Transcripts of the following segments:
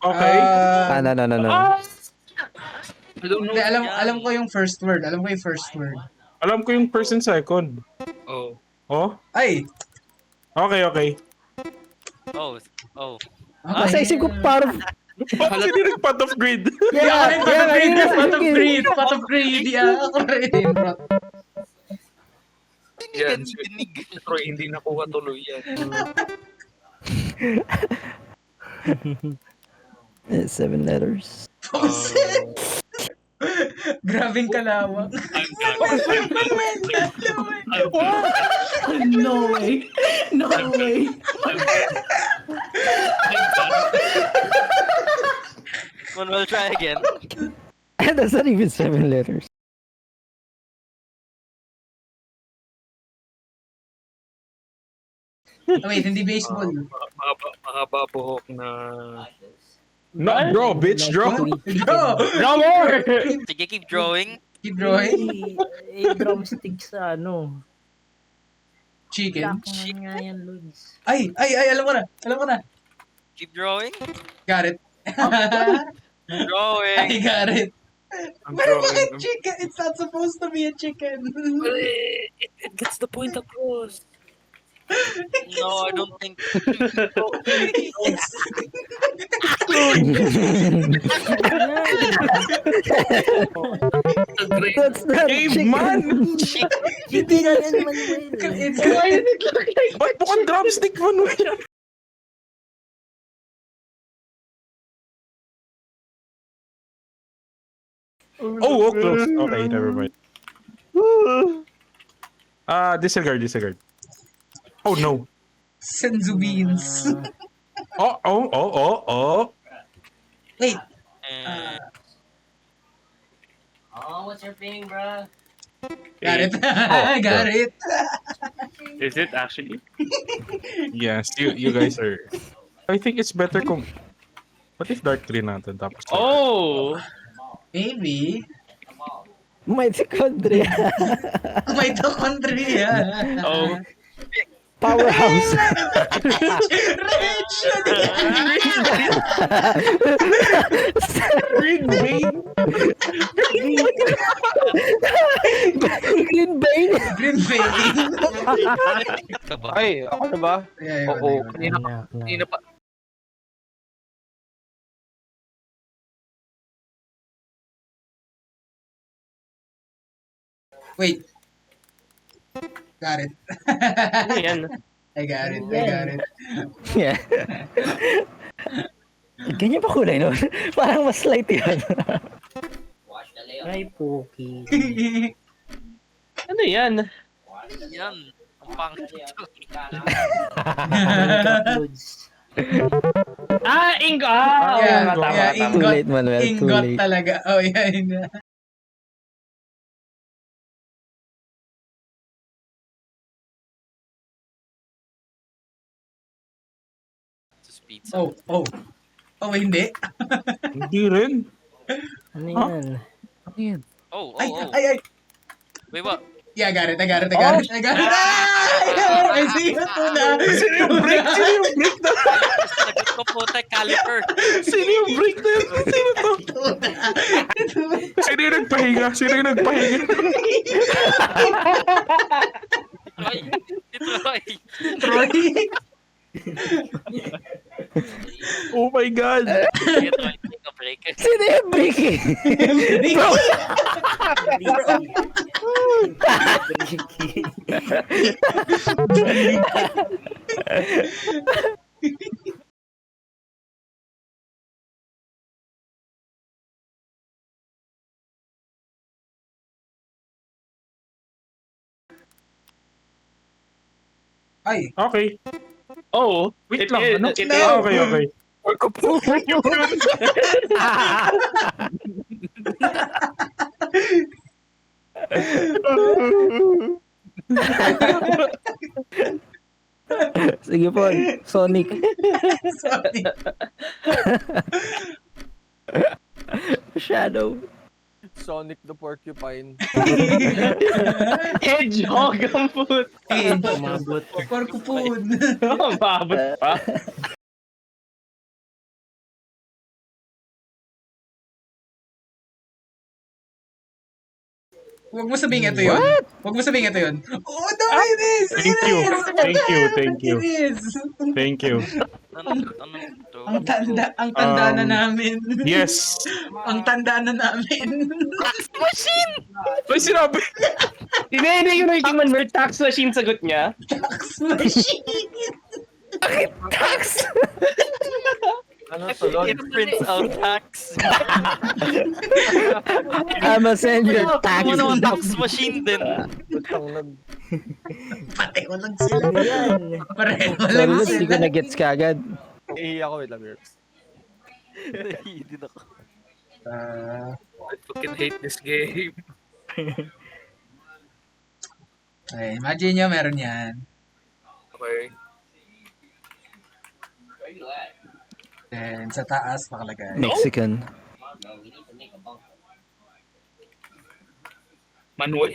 Okay. No. I don't know. Hindi, alam ko yung first word. Alam ko yung first word. Alam ko yung first and second. Oh. Oh? Ay! Okay. Oh. Nasa isip ko parang... Bakit hindi nag-pot of greed? Yeah, pot of greed, yeah, pot of yeah. greed, pot of greed. Yeah, ako rin, bro. Yan. Dinig. Pero hindi nakuha tuloy yan. 7 letters. Grabing kalawang. No way. No way. We'll try again. That's not even 7 letters. Oh, wait, hindi baseball. Mahaba buhok na... No, draw, bitch, draw. Bro! Draw more! Sige, keep drawing. Keep drawing. Drumstick sa ano. Chicken. Lakan nga yan, Lods. Ay, alam ko na. Alam ko na. Keep drawing. Got it. Drawing. I got it. I'm Pero drawing. bakit chicken? It's not supposed to be a chicken. It gets the point across. No, I don't think. That's not Caveman! Hindi na yan, Manuel. It's Ba't mukhang drumstick, Manuel? Oh, close. Okay, never mind. Disregard. Oh, no. Senzu beans. Oh. Wait. Oh, what's your thing, bro? Got it. Got it. Is it actually? Yes, you guys are... I think it's better kung... What if Dark 3 natin tapos... Oh! Maybe. Mitochondria. Mitochondria. Oh. Powerhouse. Rich! Green Bane! Green Bane. Green Bane. Ay, ako na ba? Yeah, Oo. yun. Kanina pa. Wait. Got it. Yan. I got it. Yeah. Ganyan pa kulay nun. Parang mas light yun. Ay, Poki. Ano yan? Yan. Ang pangit. Lods. Ingo! Yeah, Too late, Manuel. Too Ingot late. talaga. Oh, yeah, yun. Pizza. Oh. Oh, hindi. Hindi rin. Ano yan? Ano yan? Oh. Ay. Wait, what? Yeah, I got it. Ah! I see you tuna. Sino yung break na? Sagot ko po, caliper. Sino yung break na? Sino to? Sino yung nagpahinga? Troy. Oh my God! Sige, Troy. Take a break. Sino yung breaking? Ay. Okay. Oh, Wait it lang. is. Ano? It No. is. Okay. Sige po, Sonic. Sorry. Shadow. Sonic the Porcupine. Hedgehog ang put. Umabot. Porcupine. Mababot pa. Huwag mo sabihin ito yun. Huwag mo sabihin ito yun. Oo, dami this! Thank you. Thank you. Thank you. Thank you. Ano to? Ang tanda na namin. Yes. Ang tanda na namin. Machine! May sinabi. Hindi yung Ricky Man, tax machine sagot niya. Tax machine. Ano sunod? It prints out tax. I'ma send your tax. Ano tax machine din? Butang nag... Pareho lang sila. Pareho Sorry, lang hindi ko sila. na-gets ka agad. Ako, wait lang, Nerps. Hindi na ako. I fucking hate this game. Okay, imagine nyo meron yan. Okay. Then sa taas nakalagay. Mexican. Manuel.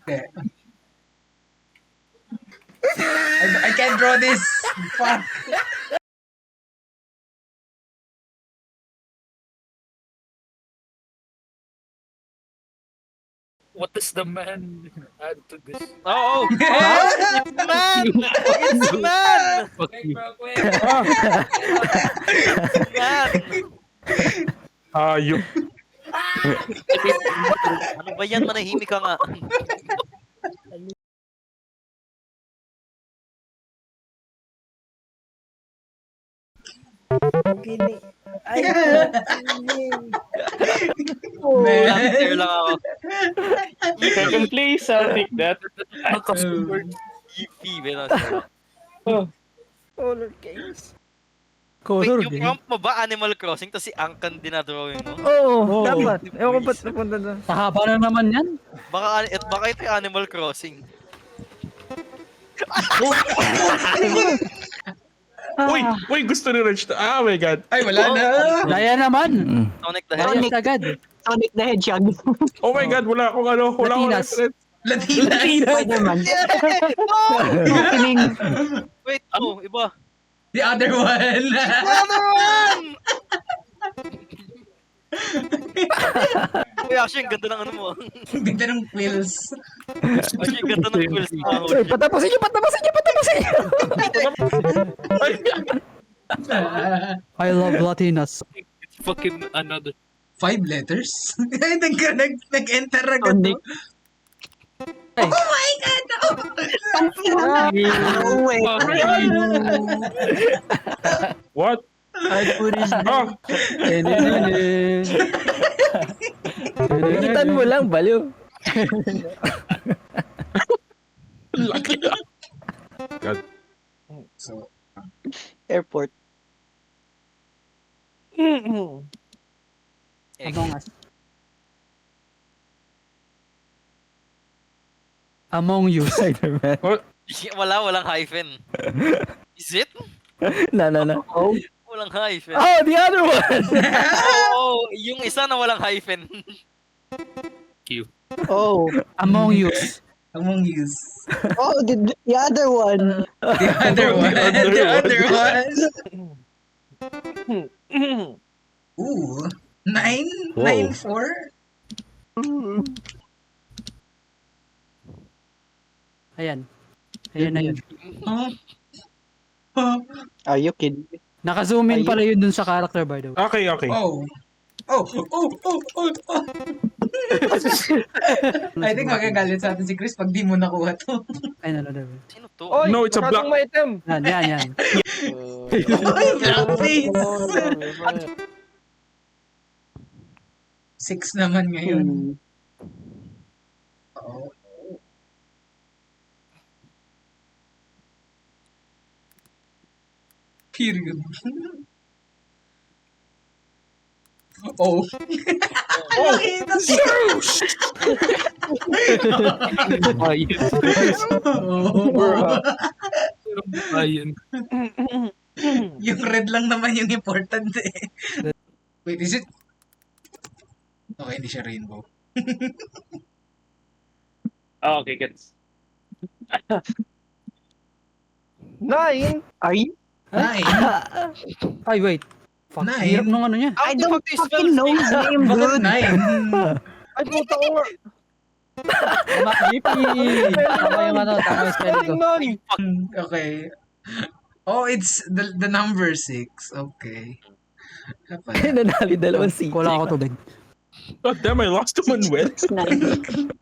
Okay. I can't draw this. Fuck. What does the man add to this? Oh! It's man! It's man! Fuck you. Man! Hayop. Ano ba yan? Manahimik ka nga. Answer lang ako. Second place, I'll take that. Yippee, meron. Color games. Wait, Color yung games? prompt mo ba Animal Crossing tapos si Angkan dinadrawing mo? Oo, dapat. Ewan ko ba't napunta doon. Haba na naman yan. Baka ito yung Animal Crossing. Uy, gusto ni Rich to. Ah, oh my God. Ay, wala na. Daya naman. Sonic the Daya Hedgehog. agad. Sonic the Hedgehog. Oh my God, wala akong ano. Wala akong Latinas. reference. Latinas. Spider-Man. Wait, iba. The other one. Another one! Uy, actually, ang ganda ng ano mo. Ang ganda ng quills. Actually, ang ganda ng quills mo. Uy, patapusin nyo! I love Latinas. It's fucking another. 5 letters? Nag-enter agad. Sonic. Oh my God! No way. What? I put his Ah, Itan mo lang, baliw. laki na. God. So, airport. Among Us. Among You. Spider-Man. Walang hyphen. Is it? No. Walang hyphen. Oh, the other one! Oh, yung isa na walang hyphen. Oh. Among Us. Among Us. Oh, the other one. The other one. The other one. Ooh. 9? Whoa. 9-4? Ayan. Ayan na yun. Are you kidding? Naka-zoom in pala yun dun sa character, by the way. Okay. Oh. I think magagalit sa atin si Chris pag di mo nakuha to. Ay, no. Sino to? Oy, No, it's a black- masyadong maitim. Yan. Ay, blackface! 6 naman ngayon. Oh. Period. Oh. Nakita siya. Ayun. Yung red lang naman yung important eh. Wait, is it? Okay, hindi siya rainbow. Okay, gets. 9? Are you? 9. Ay, wait. Fuck, Nine? hirap nung ano niya. I don't fucking know his name, dude. 9. Ay, puta ko nga. Tama, GP. Tama yung ano, tama yung spelling ko. Nine. Okay. Oh, it's the number 6. Okay. Kaya pala. Nanali dalawang C. Wala ako tubig. God damn, I lost to Manuel. Nine.